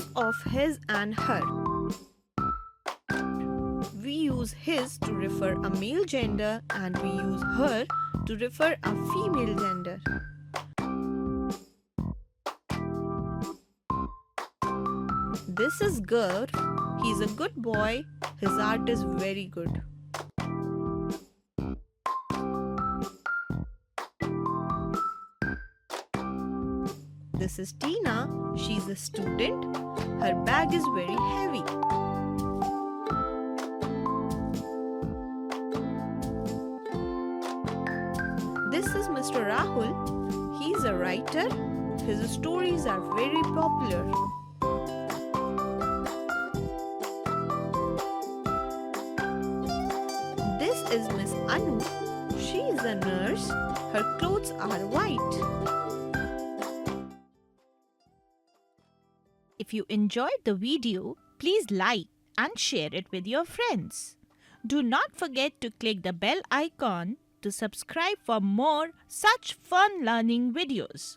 use of his and her. We use his to refer a male gender and we use her to refer a female gender. This is Gaurav. He's a good boy. His art is very good. This is Tina. She's a student. Her bag is very heavy. This is Mr. Rahul. He's a writer. His stories are very popular. This is Miss Anu. She is a nurse. Her clothes are white. If you enjoyed the video, please like and share it with your friends. Do not forget to click the bell icon to subscribe for more such fun learning videos.